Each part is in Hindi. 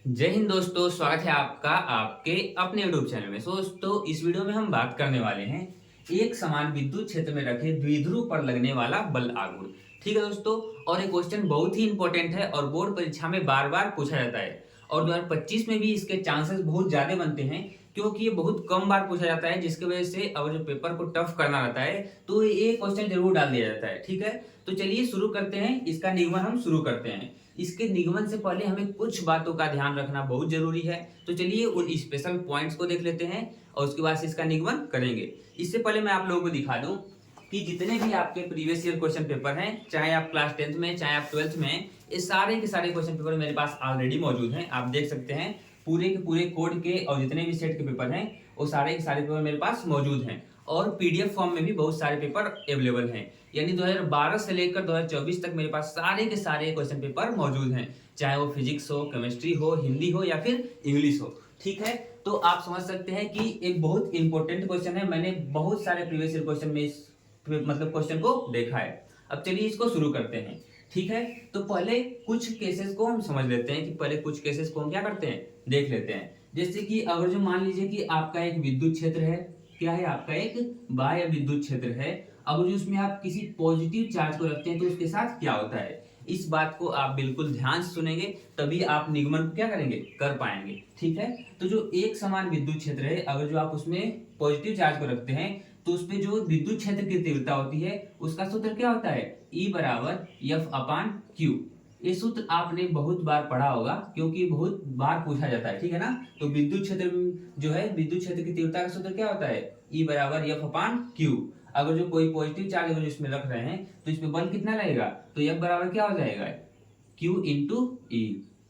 जय हिंद दोस्तों, स्वागत है आपका आपके अपने यूट्यूब चैनल में। दोस्तों, इस वीडियो में हम बात करने वाले हैं एक समान विद्युत क्षेत्र में रखे द्विध्रुव पर लगने वाला बल आघूर्ण। ठीक है दोस्तों, और ये क्वेश्चन बहुत ही इंपॉर्टेंट है और बोर्ड परीक्षा में बार बार पूछा जाता है और 2025 में भी इसके चांसेस बहुत ज्यादा बनते हैं क्योंकि ये बहुत कम बार पूछा जाता है, जिसकी वजह से अगर जो पेपर को टफ करना रहता है तो ये क्वेश्चन जरूर डाल दिया जाता है। ठीक है, तो चलिए शुरू करते हैं। इसका निगमन हम शुरू करते हैं। इसके निगमन से पहले हमें कुछ बातों का ध्यान रखना बहुत जरूरी है, तो चलिए उन स्पेशल पॉइंट्स को देख लेते हैं और उसके बाद से इसका निगमन करेंगे। इससे पहले मैं आप लोगों को दिखा दूं कि जितने भी आपके प्रीवियस ईयर क्वेश्चन पेपर हैं, चाहे आप क्लास 10th में चाहे आप 12th में, ये सारे के सारे क्वेश्चन पेपर मेरे पास ऑलरेडी मौजूद हैं। आप देख सकते हैं पूरे के पूरे कोड के और जितने भी सेट के पेपर हैं वो सारे के सारे पेपर मेरे पास मौजूद हैं और पीडीएफ फॉर्म में भी बहुत सारे पेपर अवेलेबल हैं। यानी 2012 से लेकर 2024 तक मेरे पास सारे के सारे क्वेश्चन पेपर मौजूद हैं, चाहे वो फिजिक्स हो, केमिस्ट्री हो, हिंदी हो या फिर इंग्लिश हो। ठीक है, तो आप समझ सकते हैं कि एक बहुत इंपॉर्टेंट क्वेश्चन है। मैंने बहुत सारे प्रीवियस ईयर क्वेश्चन में इस क्वेश्चन को देखा है। अब चलिए इसको शुरू करते हैं। ठीक है, तो पहले कुछ केसेस को हम समझ लेते हैं कि पहले कुछ केसेस को हम क्या करते हैं, देख लेते हैं। जैसे कि अगर जो मान लीजिए कि आपका एक विद्युत क्षेत्र है, क्या है, आपका एक बाह्य विद्युत क्षेत्र है। अगर जो उसमें आप किसी पॉजिटिव चार्ज को रखते हैं तो उसके साथ क्या होता है, इस बात को आप बिल्कुल ध्यान से सुनेंगे, तभी आप निगमन को क्या करेंगे, कर पाएंगे। ठीक है, तो जो एक समान विद्युत क्षेत्र है, अगर जो आप उसमें पॉजिटिव चार्ज को रखते हैं तो उसमें जो विद्युत क्षेत्र की तीव्रता होती है उसका सूत्र क्या होता है, E बराबर एफ अपान क्यू। ये सूत्र आपने बहुत बार पढ़ा होगा क्योंकि बहुत बार पूछा जाता है। ठीक है ना, तो विद्युत क्षेत्र जो है, विद्युत क्षेत्र की तीव्रता का सूत्र क्या होता है, E बराबर एफ अपान क्यू। अगर जो कोई पॉजिटिव चार्ज अगर इसमें रख रहे हैं तो इसमें बल कितना लगेगा, तो F बराबर क्या हो जाएगा, Q इंटू ई।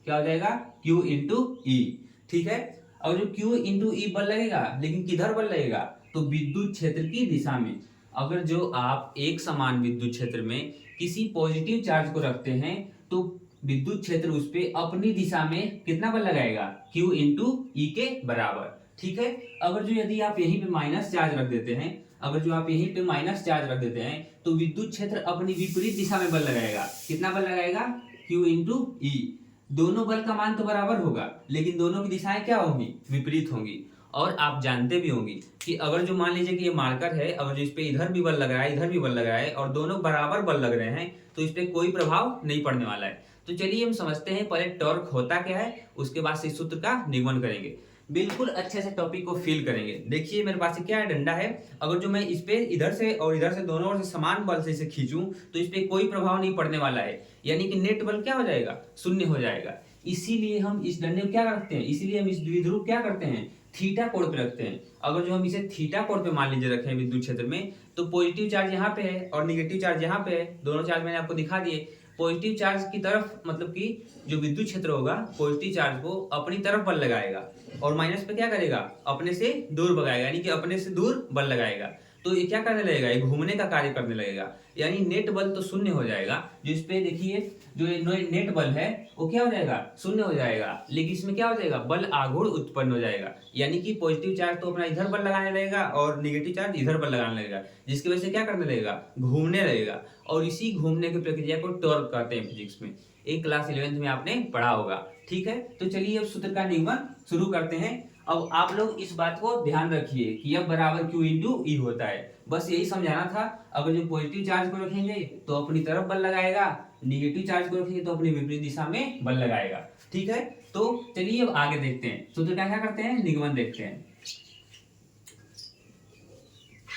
क्या हो जाएगा, Q इंटू ई। ठीक है, और जो Q इंटू ई बल लगेगा, लेकिन किधर बल लगेगा, तो विद्युत क्षेत्र की दिशा में। अगर जो आप एक समान विद्युत क्षेत्र में किसी पॉजिटिव चार्ज को रखते हैं तो विद्युत क्षेत्र उस पे अपनी दिशा में कितना बल लगाएगा, Q इंटू ई के बराबर। ठीक है, अगर जो यदि आप यहीं पे माइनस चार्ज रख देते हैं, अगर जो आप यहीं पे माइनस चार्ज रख देते हैं तो विद्युत क्षेत्र अपनी विपरीत दिशा में बल लगाएगा। कितना बल लगाएगा, Q इंटू ई। दोनों बल का मान तो बराबर होगा लेकिन दोनों की दिशाएं क्या होंगी, विपरीत होंगी। और आप जानते भी होंगे कि अगर जो मान लीजिए कि ये मार्कर है, अगर जो इस पे इधर भी बल लग रहा है इधर भी बल लग रहा है और दोनों बराबर बल लग रहे हैं तो इस पे कोई प्रभाव नहीं पड़ने वाला है। तो चलिए हम समझते हैं पहले टॉर्क होता क्या है, उसके बाद से इस सूत्र का निगमन करेंगे। बिल्कुल अच्छे से टॉपिक को फील करेंगे। देखिए मेरे पास क्या है, डंडा है। अगर जो मैं इस पे इधर से और इधर से दोनों ओर से समान बल से इसे खींचूं तो इस पे कोई प्रभाव नहीं पड़ने वाला है, यानी कि नेट बल क्या हो जाएगा, शून्य हो जाएगा। इसीलिए हम इस डंडे को क्या रखते हैं, इसीलिए हम इस द्विध्रुव क्या करते हैं, थीटा कोण पे रखते हैं। अगर जो हम इसे थीटा कोण पे मान लीजिए रखे हैं विद्युत क्षेत्र में, तो पॉजिटिव चार्ज यहाँ पे है और निगेटिव चार्ज यहाँ पे है। दोनों चार्ज मैंने आपको दिखा दिए। पॉजिटिव चार्ज की तरफ मतलब कि जो विद्युत क्षेत्र होगा पॉजिटिव चार्ज को अपनी तरफ बल लगाएगा और माइनस पे क्या करेगा, अपने से दूर भगाएगा, यानी कि अपने से दूर बल लगाएगा। तो ये क्या करने लगेगा, ये घूमने का कार्य करने लगेगा, यानी नेट बल तो शून्य हो जाएगा। जो इस पे देखिए जो नेट बल है वो क्या हो जाएगा, शून्य हो जाएगा, लेकिन इसमें क्या हो जाएगा, बल आघूर्ण उत्पन्न हो जाएगा। यानी कि पॉजिटिव चार्ज तो अपना इधर बल लगाने लगेगा और निगेटिव चार्ज इधर बल लगाने लगेगा, जिसकी वजह से क्या करने लगेगा, घूमने लगेगा। और इसी घूमने की प्रक्रिया को टॉर्क कहते हैं फिजिक्स में, एक क्लास 11th में आपने पढ़ा होगा। ठीक है, तो चलिए अब सूत्र का निगमन शुरू करते हैं। अब आप लोग इस बात को ध्यान रखिए कि F बराबर Q इंटू ई होता है। बस यही समझाना था। अगर जो पॉजिटिव चार्ज को रखेंगे तो अपनी तरफ बल लगाएगा, निगेटिव चार्ज को रखेंगे तो अपनी विपरीत दिशा में बल लगाएगा। ठीक है, तो चलिए अब आगे देखते हैं सूत्र का क्या करते हैं, निगमन देखते हैं।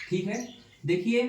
ठीक है, देखिए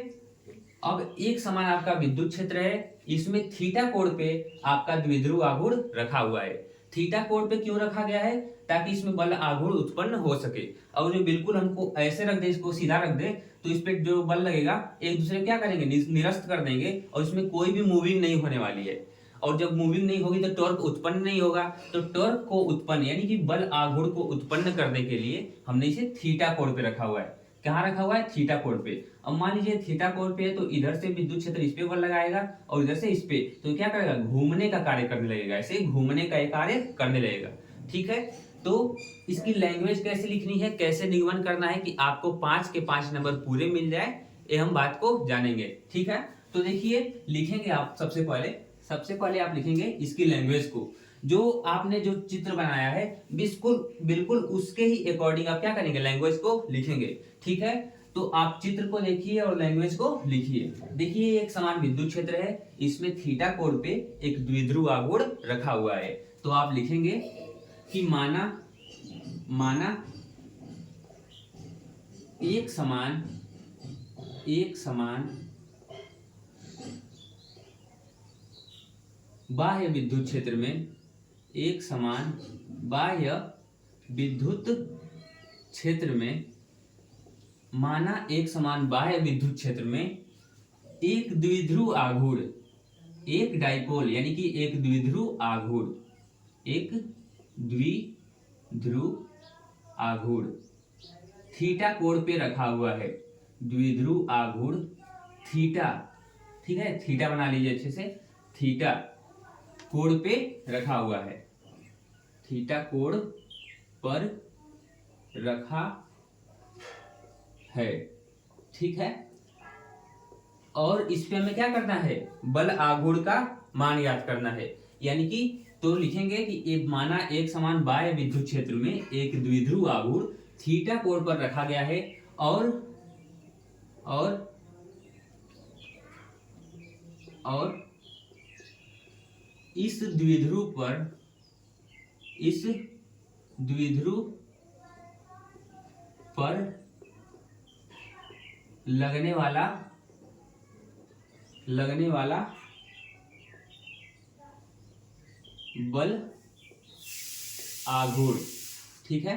अब एक समान आपका विद्युत क्षेत्र है, इसमें थीटा कोण पे आपका द्विध्रुव आघूर्ण रखा हुआ है। थीटा कोण पे क्यों रखा गया है, ताकि इसमें बल आघूर्ण उत्पन्न हो सके। अब जो बिल्कुल हमको ऐसे रख दे, इसको सीधा रख दे, तो इस पे जो बल लगेगा एक दूसरे क्या करेंगे, निरस्त कर देंगे और इसमें कोई भी मूविंग नहीं होने वाली है। और जब मूविंग नहीं होगी तो टॉर्क उत्पन्न नहीं होगा। तो टॉर्क को उत्पन्न यानी कि बल आघूर्ण को उत्पन्न करने के लिए हमने इसे थीटा कोण पे रखा हुआ है। कहाँ रखा हुआ है, थीटा कोण पे। अब मान लीजिए थीटा कोण पे है तो इधर से विद्युत क्षेत्र इस पे बल लगाएगा और इधर से इस पे, तो क्या करेगा, घूमने का कार्य करने लगेगा, ऐसे घूमने का कार्य करने लगेगा। ठीक है, तो इसकी लैंग्वेज कैसे लिखनी है, कैसे निगमन करना है कि आपको 5 के 5 नंबर पूरे मिल जाए, ये हम बात को जानेंगे। ठीक है, तो देखिए लिखेंगे आप सबसे पहले आप लिखेंगे इसकी लैंग्वेज को। जो आपने जो चित्र बनाया है बिल्कुल बिल्कुल उसके ही अकॉर्डिंग आप क्या करेंगे, लैंग्वेज को लिखेंगे। ठीक है, तो आप चित्र को देखिए और लैंग्वेज को लिखिए। देखिए एक समान विद्युत क्षेत्र है, इसमें थीटा कोण पे एक द्विध्रुव आघूर्ण रखा हुआ है। तो आप लिखेंगे कि माना एक समान बाह्य विद्युत क्षेत्र में, एक समान बाह्य विद्युत क्षेत्र में, माना एक समान बाह्य विद्युत क्षेत्र में एक द्विध्रुव आघूर्ण, एक डाइपोल यानी कि एक द्विध्रुव आघूर्ण, एक द्विध्रुव आघूर्ण थीटा कोण पे रखा हुआ है। द्विध्रुव आघूर्ण थीटा, ठीक है, थीटा बना लीजिए अच्छे से, थीटा कोण पे रखा हुआ है, थीटा कोण पर रखा है। ठीक है, और इस पे हमें क्या करना है, बल आघूर्ण का मान याद करना है। यानी कि तो लिखेंगे कि एक माना एक समान बाह्य विद्युत क्षेत्र में एक द्विध्रुव आघूर्ण थीटा कोण पर रखा गया है और इस द्विध्रुव पर लगने वाला बल आघूर्ण, ठीक है,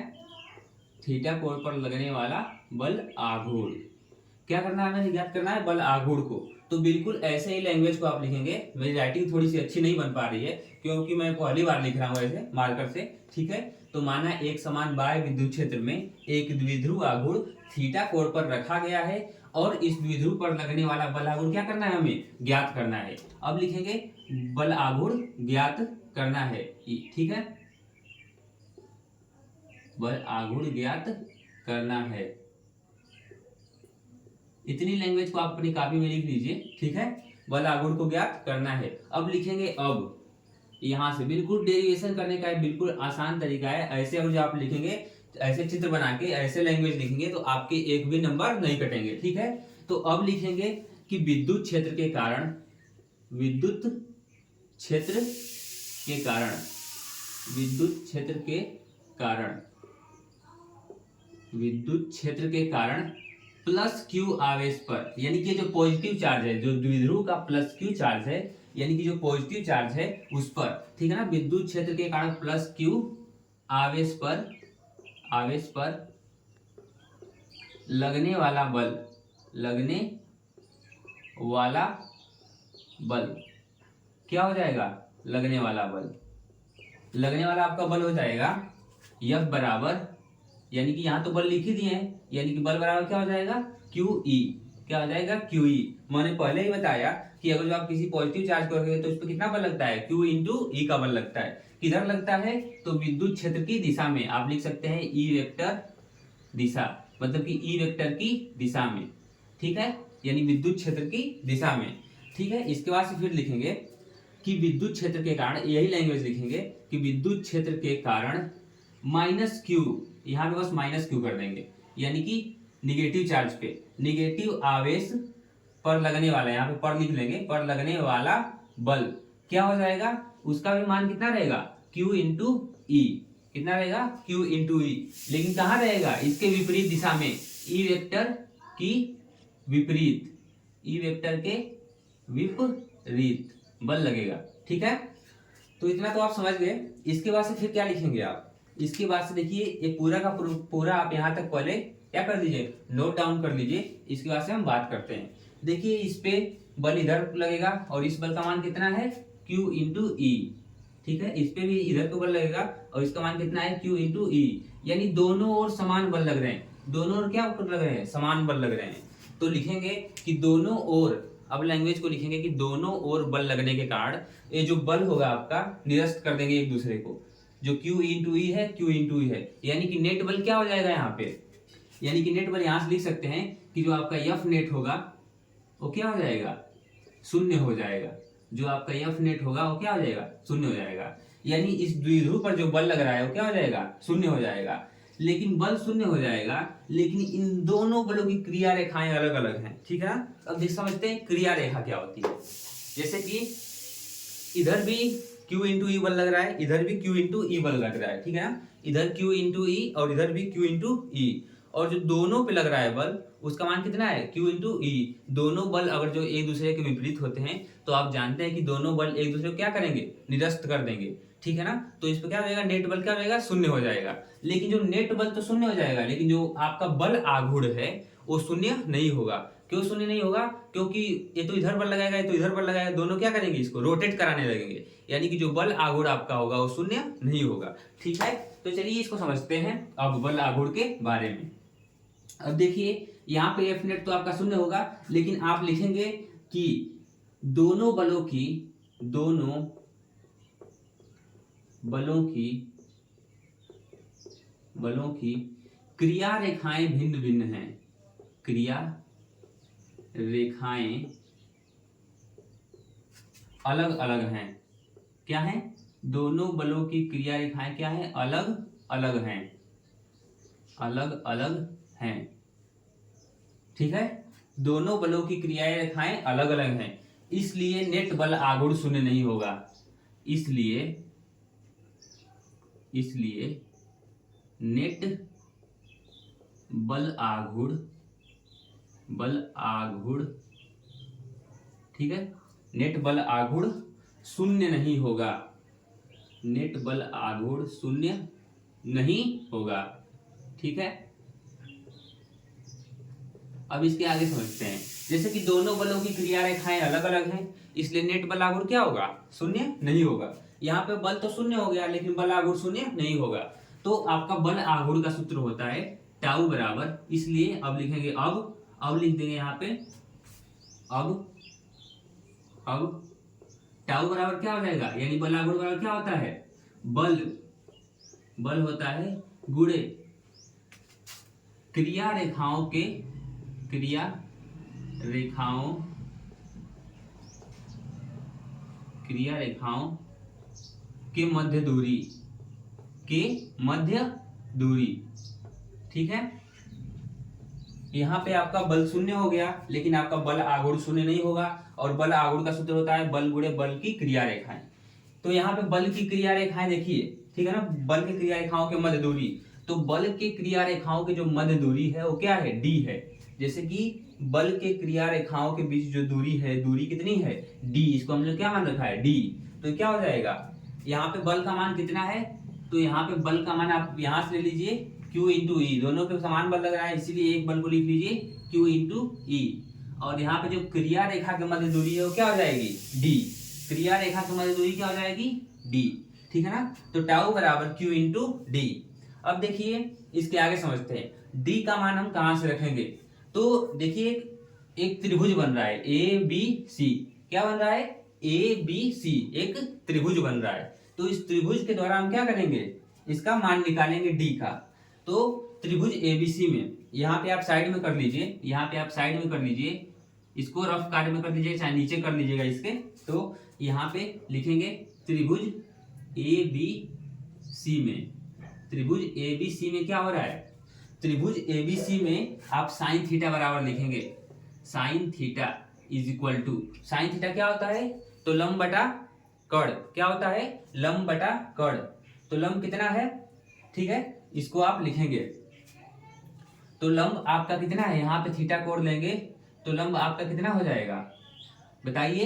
थीटा कोण पर लगने वाला बल आघूर्ण क्या करना है, हमें ज्ञात करना है बल आघूर्ण को। तो बिल्कुल ऐसे ही लैंग्वेज को आप लिखेंगे। मेरी राइटिंग थोड़ी सी अच्छी नहीं बन पा रही है क्योंकि मैं पहली बार लिख रहा हूँ ऐसे मार्कर से। ठीक है, तो माना एक समान बाह्य विद्युत क्षेत्र में एक द्विध्रुव आघूर्ण थीटा कोण पर रखा गया है और इस द्विध्रुव पर लगने वाला बल आघूर्ण क्या करना है, हमें ज्ञात करना है। अब लिखेंगे बल आघूर्ण ज्ञात करना है। ठीक है, बल आघूर्ण ज्ञात करना है। इतनी लैंग्वेज को आप अपनी कॉपी में लिख लीजिए। ठीक है, बल आघूर्ण को ज्ञात करना है। अब लिखेंगे, अब यहां से बिल्कुल डेरिवेशन करने का बिल्कुल आसान तरीका है। ऐसे अब जो आप लिखेंगे, ऐसे चित्र बना के ऐसे लैंग्वेज लिखेंगे तो आपके एक भी नंबर नहीं कटेंगे। ठीक है, तो अब लिखेंगे कि विद्युत क्षेत्र के कारण, विद्युत क्षेत्र के कारण, विद्युत क्षेत्र के कारण, विद्युत क्षेत्र के कारण प्लस क्यू आवेश पर, यानी कि जो पॉजिटिव चार्ज है, जो द्विध्रुव का प्लस क्यू चार्ज है, यानी कि जो पॉजिटिव चार्ज है उस पर, ठीक है ना, विद्युत क्षेत्र के कारण प्लस क्यू आवेश पर, आवेश पर लगने वाला बल, लगने वाला बल क्या हो जाएगा, लगने वाला बल, लगने वाला आपका बल हो जाएगा F बराबर, यानी कि यहां तो बल लिख ही दिए हैं, यानी कि बल बराबर क्या हो जाएगा, QE, क्या हो जाएगा, QE। मैंने पहले ही बताया कि अगर जो आप किसी पॉजिटिव चार्ज को रखेंगे तो उस पर कितना बल लगता है, Q इंटू E का बल लगता है। किधर लगता है, तो विद्युत क्षेत्र की दिशा में। आप लिख सकते हैं E वेक्टर दिशा, मतलब कि E वेक्टर की दिशा में। ठीक है, यानी विद्युत क्षेत्र की दिशा में। ठीक है, इसके बाद से फिर लिखेंगे कि विद्युत क्षेत्र के कारण, यही लैंग्वेज लिखेंगे कि विद्युत क्षेत्र के कारण माइनस क्यू, यहां पे बस माइनस क्यू कर देंगे, यानी कि निगेटिव चार्ज पे, निगेटिव आवेश पर लगने वाला, यहाँ पे पर लिख लेंगे, पर लगने वाला बल क्या हो जाएगा, उसका भी मान कितना रहेगा, Q इंटू ई, कितना रहेगा, Q इंटू ई। लेकिन कहाँ रहेगा, इसके विपरीत दिशा में, ई वेक्टर की विपरीत, ई वेक्टर के विपरीत बल लगेगा। ठीक है, तो इतना तो आप समझ गए। इसके बाद से फिर क्या लिखेंगे आप, इसके बाद से देखिए ये पूरा का पूरा आप यहाँ तक पहले क्या कर दीजिए, नोट डाउन कर लीजिए। इसके बाद से हम बात करते हैं। देखिए इस पे बल इधर लगेगा और इस बल का मान कितना है, Q इंटू ई। ठीक है, इस पे भी इधर को बल लगेगा और इसका मान कितना है, Q इंटू ई, यानी दोनों ओर समान बल लग रहे हैं। दोनों ओर क्या लग रहे हैं, समान बल लग रहे हैं। तो लिखेंगे कि दोनों ओर, अब लैंग्वेज को लिखेंगे कि दोनों ओर बल लगने के कारण ये जो बल होगा आपका निरस्त कर देंगे एक दूसरे को। जो Q इंटू ई है, Q इंटू ई है, यानी कि नेट बल क्या हो जाएगा यहाँ पे, यानी कि नेट बल यहां से लिख सकते हैं कि जो आपका F नेट होगा वो क्या हो जाएगा, शून्य हो जाएगा। जो आपका F नेट होगा वो क्या हो जाएगा, शून्य हो जाएगा। यानी इस द्विध्रुव पर जो बल लग रहा है वो क्या हो जाएगा, शून्य हो जाएगा। लेकिन बल शून्य हो जाएगा, लेकिन इन दोनों बलों की क्रिया रेखाएं अलग अलग हैं, ठीक है ना। अब देख समझते हैं क्रिया रेखा क्या होती है। जैसे कि इधर भी Q इंटू ई बल लग रहा है, इधर भी Q इंटू ई बल लग रहा है, ठीक है ना। इधर Q इंटू ई और इधर भी Q इंटू ई, और जो दोनों पे लग रहा है बल उसका मान कितना है, Q इंटू ई। दोनों बल अगर जो एक दूसरे के विपरीत होते हैं तो आप जानते हैं कि दोनों बल एक दूसरे को क्या करेंगे, निरस्त कर देंगे, ठीक है ना। तो इस पर क्या हो जाएगा, नेट बल क्या हो जाएगा, शून्य हो जाएगा। लेकिन जो नेट बल तो शून्य हो जाएगा, लेकिन जो आपका बल आघूर्ण है वो शून्य नहीं होगा। क्यों शून्य नहीं होगा, क्योंकि ये तो इधर बल लगाएगा, ये तो इधर बल लगाएगा, दोनों क्या करेंगे, इसको रोटेट कराने लगेंगे, यानी कि जो बल आघूर्ण आपका होगा वो शून्य नहीं होगा, ठीक है। तो चलिए इसको समझते हैं अब बल आघूर्ण के बारे में। अब देखिए यहाँ पे एफ नेट तो आपका शून्य होगा, लेकिन आप लिखेंगे कि दोनों बलों की क्रिया रेखाएं भिन्न भिन्न हैं। क्रिया रेखाएं अलग अलग हैं। क्या है, दोनों बलों की क्रिया रेखाएं क्या है, अलग अलग हैं, अलग अलग हैं, ठीक है। दोनों बलों की क्रिया रेखाएं अलग अलग हैं, इसलिए नेट बल आघूर्ण शून्य नहीं होगा। इसलिए नेट बल आघूर्ण, ठीक है, नेट बल आघूर्ण शून्य नहीं होगा। नेट बल आघूर्ण शून्य नहीं होगा, ठीक है। अब इसके आगे समझते हैं। जैसे कि दोनों बलों की क्रिया रेखाएं अलग अलग हैं, इसलिए नेट बल आघूर्ण क्या होगा, शून्य नहीं होगा। यहाँ पे बल तो शून्य हो गया, लेकिन बल आघूर्ण शून्य नहीं होगा। तो आपका बल आघूर्ण का सूत्र होता है टाउ बराबर, इसलिए अब लिखेंगे अब लिख देंगे यहाँ पे अब टाउ बराबर क्या हो जाएगा, यानी बल आघूर्ण बराबर क्या होता है, बल होता है गुणे क्रिया रेखाओं के मध्य दूरी, ठीक है। यहाँ पे आपका बल शून्य हो गया, लेकिन आपका बल आघूर्ण शून्य नहीं होगा, और बल आघूर्ण का सूत्र होता है बल गुणे बल की क्रिया रेखाएं। तो यहाँ पे बल की क्रिया रेखाएं देखिए, ठीक है ना, बल की क्रिया रेखाओं के मध्य दूरी। तो बल के क्रिया रेखाओं की जो मध्य दूरी है वो क्या है, डी है। जैसे कि बल के क्रिया रेखाओं के बीच जो दूरी है, दूरी कितनी है, डी। इसको हम लोग क्या मान रखा है, डी। तो क्या हो जाएगा, यहाँ पे बल का मान कितना है, तो यहाँ पे बल का मान आप यहाँ से ले लीजिए Q इंटू ई, दोनों पे समान बल लग रहा है, इसीलिए एक बल को लिख लीजिए Q इंटू ई। और यहाँ पे जो क्रिया रेखा के मध्य दूरी है वो क्या हो जाएगी, डी। क्रिया रेखा के मध्य दूरी क्या हो जाएगी, डी, ठीक है ना। तो टाउ बराबर Q इंटू डी। अब देखिए इसके आगे समझते हैं, डी का मान हम कहाँ से रखेंगे। तो देखिए एक त्रिभुज बन रहा है ABC, क्या बन रहा है, ABC, एक त्रिभुज बन रहा है। तो इस त्रिभुज के द्वारा हम क्या करेंगे, इसका मान निकालेंगे डी का। तो त्रिभुज ABC में यहाँ पे आप साइड में कर लीजिए, यहाँ पे आप साइड में कर लीजिए, इसको रफ कार्य में कर लीजिए, चाहे नीचे कर लीजिएगा इसके। तो यहाँ पे लिखेंगे त्रिभुज ABC में, त्रिभुज ABC में क्या हो रहा है, त्रिभुज ABC में आप साइन थीटा बराबर लिखेंगे, sine theta is equal to, sine theta क्या होता है, तो लंब बटा कर्ण, क्या होता है, लंब बटा कर्ण। तो लंब कितना है, ठीक है, इसको आप लिखेंगे। तो लंब आपका कितना है, यहाँ पे थीटा कोण लेंगे तो लंब आपका कितना हो जाएगा, बताइए,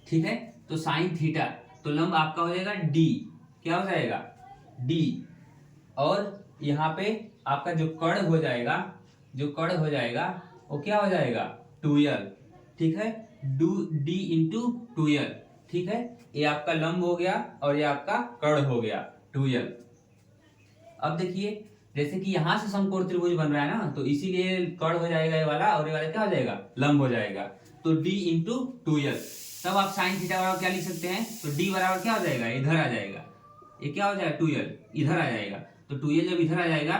ठीक है। तो साइन थीटा, तो लंब आपका हो जाएगा डी, क्या हो जाएगा, डी। और यहाँ पे आपका जो कर्ण हो जाएगा वो क्या हो जाएगा, 2l, ठीक है, डी इंटू 2l, ठीक है। ये आपका लंब हो गया और ये आपका कर्ण हो गया 2l। अब देखिए जैसे कि यहाँ से समकोण त्रिभुज बन रहा है ना, तो इसीलिए कर्ण हो जाएगा ये वाला, और ये वाला क्या हो जाएगा, लंब हो जाएगा। तो d इंटू 2l, तब आप साइन थीटा बराबर क्या लिख सकते हैं, तो d बराबर क्या हो जाएगा, इधर आ जाएगा, ये क्या हो जाएगा, 2l इधर आ जाएगा। तो 2l जब इधर आ जाएगा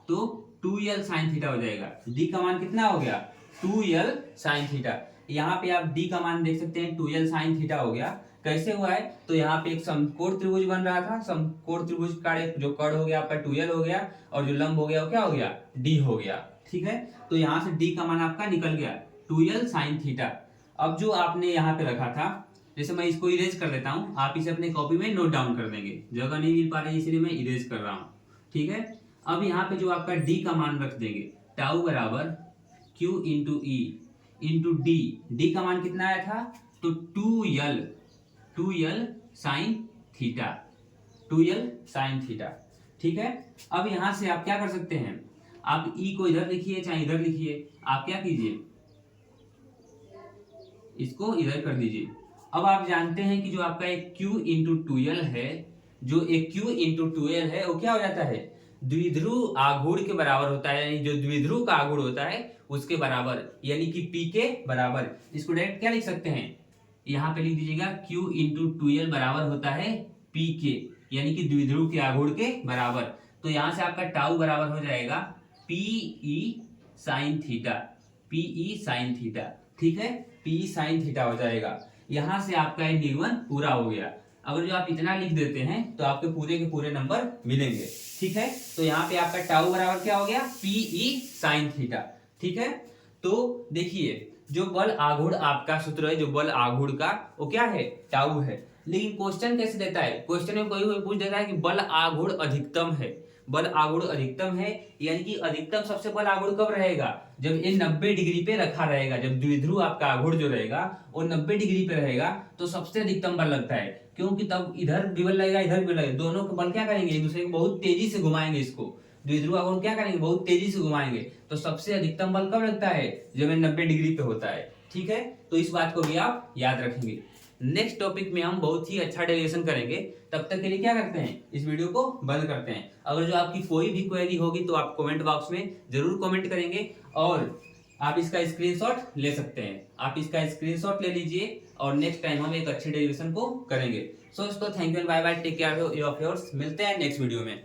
तो 2l साइन थीटा हो जाएगा। d का मान कितना हो गया, 2l साइन थीटा। यहाँ पे आप d का मान देख सकते हैं, 2l साइन थीटा हो गया। कैसे हुआ है, तो यहाँ पे एक समकोण त्रिभुज बन रहा था, समकोण त्रिभुज का एक जो कर्ण हो गया आपका 2l हो गया, और जो लंब हो गया वो क्या हो गया, d हो गया। ठीक है, तो यहाँ से d का मान आपका निकल गया 2l sin थीटा। अब जो आपने यहाँ पे रखा था, जैसे मैं इसको इरेज कर देता हूँ, आप इसे अपने कॉपी में नोट डाउन कर देंगे, जगह नहीं मिल पा रही इसलिए मैं इरेज कर रहा हूँ। ठीक है, अब यहाँ पे जो आपका d का मान रख देंगे, टाउ बराबर q into E into D. D का मान कितना आया था, तो 2l sine theta, 2l sine theta. ठीक है, अब यहां से आप क्या कर सकते हैं, आप e को इधर लिखिए चाहे इधर लिखिए, आप क्या कीजिए, इसको इधर कर दीजिए। अब आप जानते हैं कि जो आपका एक q इंटू 2l है, जो एक q इंटू 2l है वो क्या हो जाता है, द्विध्रुव आघूर्ण के बराबर होता है, यानी जो द्विध्रुव का आघूर्ण होता है उसके बराबर, यानी कि p के बराबर। इसको डायरेक्ट क्या लिख सकते हैं, यहाँ पे लिख दीजिएगा q इंटू 2l बराबर होता है p के, यानी कि द्विध्रुव के आघूर्ण के बराबर। तो यहाँ से आपका टाउ बराबर हो जाएगा pe sine theta, pe sine theta. ठीक है, pe साइन थीटा हो जाएगा। यहाँ से आपका ये निगमन पूरा हो गया। अगर जो आप इतना लिख देते हैं तो आपके पूरे के पूरे नंबर मिलेंगे। ठीक है, तो यहाँ पे आपका टाउ बराबर क्या हो गया, pe साइन थीटा। ठीक है, तो देखिए जो बल आघूर्ण आपका सूत्र है, जो बल आघूर्ण का वो क्या है, टाउ है। लेकिन क्वेश्चन कैसे देता है, क्वेश्चन में कोई पूछ देता है कि बल आघूर्ण अधिकतम है, बल आघूर्ण अधिकतम है, यानी कि अधिकतम सबसे बल आघूर्ण कब रहेगा, जब ये 90 डिग्री पे रखा रहेगा, जब द्विध्रुव आपका आघूर्ण जो रहेगा वो 90 डिग्री पे रहेगा तो सबसे अधिकतम बल लगता है, क्योंकि तब इधर भी बल लगेगा इधर भी लगेगा, दोनों का बल क्या करेंगे, एक दूसरे को बहुत तेजी से घुमाएंगे, इसको द्विध्रुव आघूर्ण क्या करेंगे, बहुत तेजी से घुमाएंगे, तो सबसे अधिकतम बल कब लगता है, जब 90 डिग्री पे होता है। ठीक है, तो इस बात को भी आप याद रखेंगे। नेक्स्ट टॉपिक में हम बहुत ही अच्छा डेरिवेशन करेंगे, तब तक के लिए क्या करते हैं, इस वीडियो को बंद करते हैं। अगर जो आपकी कोई भी क्वेरी होगी तो आप कमेंट बॉक्स में जरूर कमेंट करेंगे, और आप इसका स्क्रीनशॉट ले सकते हैं, आप इसका स्क्रीनशॉट ले लीजिए, और नेक्स्ट टाइम हम एक अच्छी डेरिवेशन को करेंगे। सो दोस्तों, thank you and bye bye, take care of yours, मिलते हैं नेक्स्ट वीडियो में।